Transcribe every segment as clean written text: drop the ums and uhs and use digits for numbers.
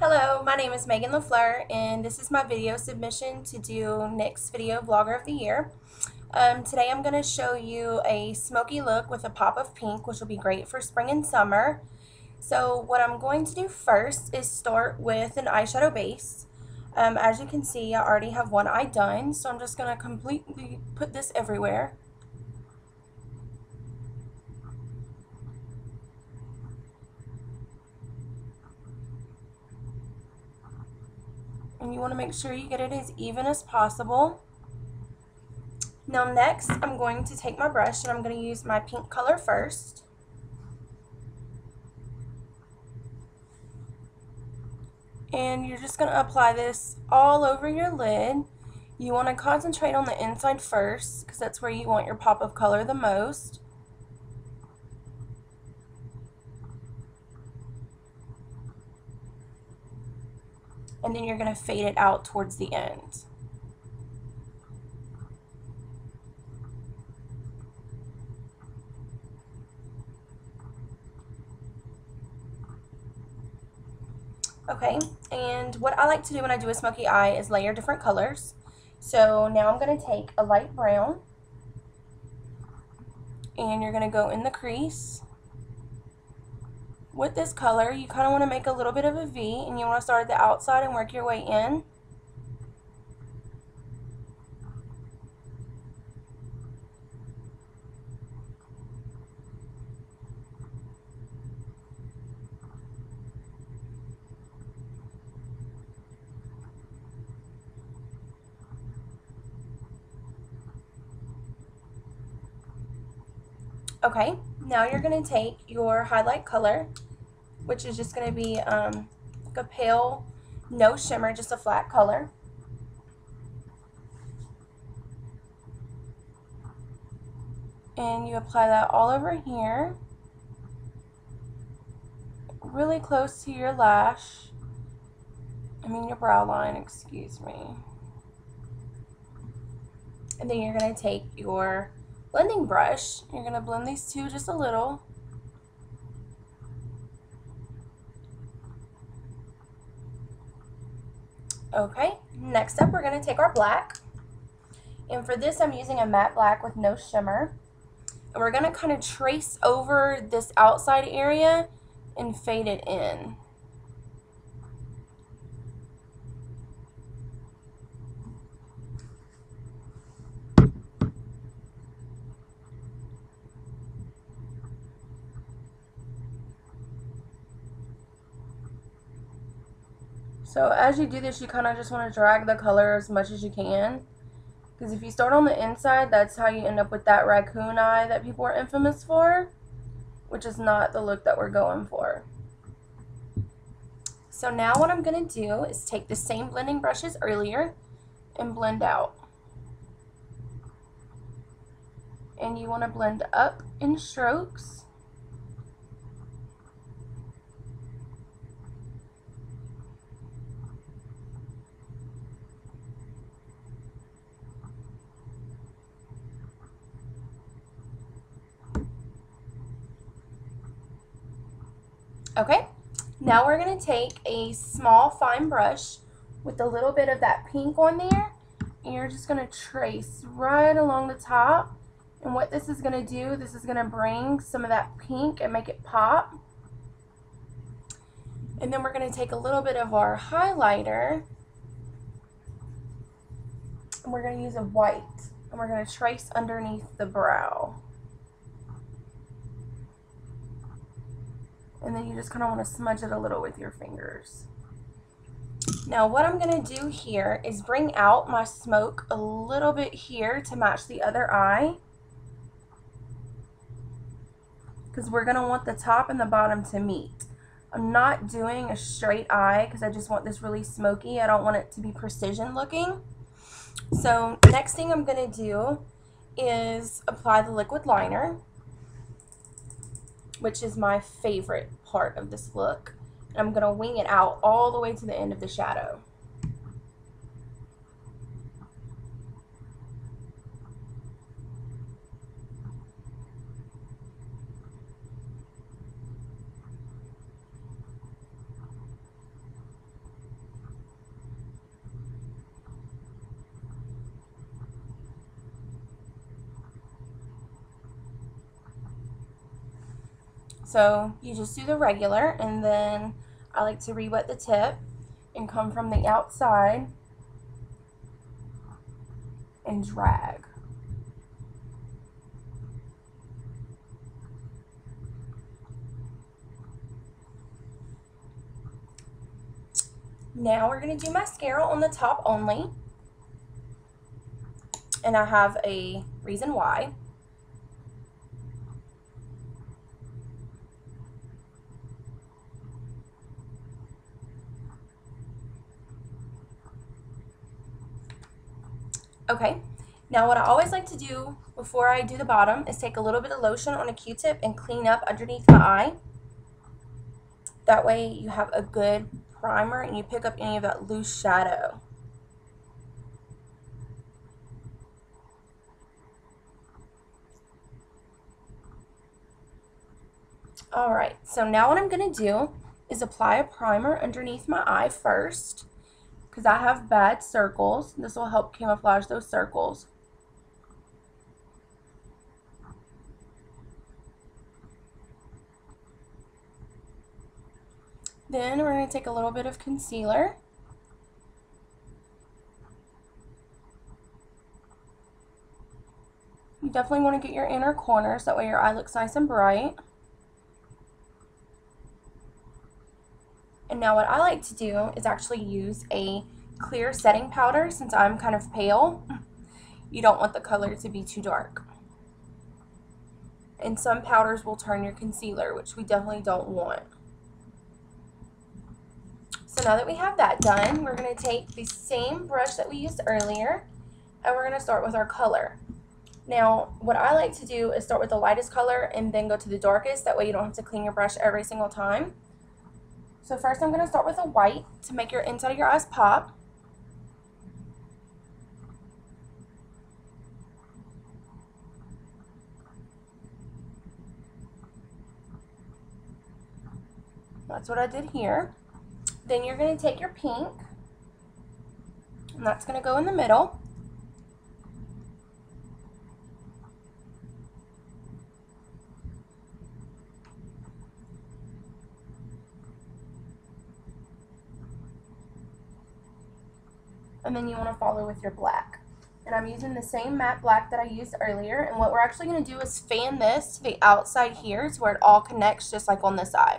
Hello, my name is Megan LaFleur, and this is my video submission to do NYX Video Vlogger of the Year. Today I'm going to show you a smoky look with a pop of pink, which will be great for spring and summer. So what I'm going to do first is start with an eyeshadow base. As you can see, I already have one eye done, so I'm just going to completely put this everywhere. And you want to make sure you get it as even as possible. Now next, I'm going to take my brush and I'm going to use my pink color first. And you're just going to apply this all over your lid. You want to concentrate on the inside first because that's where you want your pop of color the most. And then you're going to fade it out towards the end. Okay, and what I like to do when I do a smoky eye is layer different colors. So now I'm going to take a light brown and you're going to go in the crease. With this color, you kind of want to make a little bit of a V, and you want to start at the outside and work your way in. Okay, now you're going to take your highlight color, which is just going to be like a pale, no shimmer, just a flat color. And you apply that all over here, really close to your your brow line, excuse me. And then you're going to take your blending brush, you're going to blend these two just a little. Okay, next up we're going to take our black. And for this I'm using a matte black with no shimmer. And we're going to kind of trace over this outside area and fade it in. So as you do this, you kind of just want to drag the color as much as you can. Because if you start on the inside, that's how you end up with that raccoon eye that people are infamous for, which is not the look that we're going for. So now what I'm going to do is take the same blending brush as earlier and blend out. And you want to blend up in strokes. Okay, now we're going to take a small fine brush with a little bit of that pink on there, and you're just going to trace right along the top. And what this is going to do, this is going to bring some of that pink and make it pop. And then we're going to take a little bit of our highlighter, and we're going to use a white, and we're going to trace underneath the brow. And then you just kind of want to smudge it a little with your fingers. Now what I'm going to do here is bring out my smoke a little bit here to match the other eye. Because we're going to want the top and the bottom to meet. I'm not doing a straight eye because I just want this really smoky. I don't want it to be precision looking. So next thing I'm going to do is apply the liquid liner, which is my favorite part of this look. And I'm going to wing it out all the way to the end of the shadow. So you just do the regular, and then I like to re-wet the tip and come from the outside and drag. Now we're going to do mascara on the top only, and I have a reason why. Okay, now what I always like to do before I do the bottom is take a little bit of lotion on a Q-tip and clean up underneath my eye. That way you have a good primer and you pick up any of that loose shadow. Alright, so now what I'm going to do is apply a primer underneath my eye first, because I have bad circles. This will help camouflage those circles. Then we're going to take a little bit of concealer. You definitely want to get your inner corners, that way your eye looks nice and bright. And now what I like to do is actually use a clear setting powder since I'm kind of pale. You don't want the color to be too dark. And some powders will turn your concealer, which we definitely don't want. So now that we have that done, we're going to take the same brush that we used earlier, and we're going to start with our color. Now, what I like to do is start with the lightest color and then go to the darkest. That way you don't have to clean your brush every single time. So first I'm going to start with a white to make your inside of your eyes pop. That's what I did here. Then you're going to take your pink, and that's going to go in the middle. And then you want to follow with your black. And I'm using the same matte black that I used earlier, and what we're actually going to do is fan this to the outside here to where it all connects just like on the side.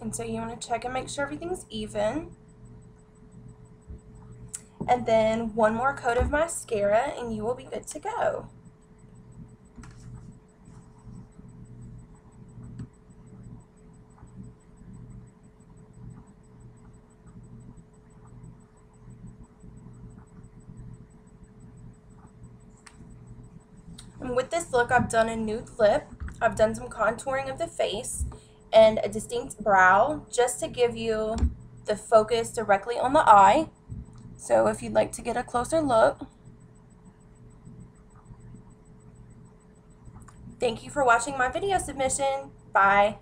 And so you want to check and make sure everything's even. And then one more coat of mascara and you will be good to go. And with this look, I've done a nude lip, I've done some contouring of the face, and a distinct brow just to give you the focus directly on the eye. So if you'd like to get a closer look. Thank you for watching my video submission. Bye.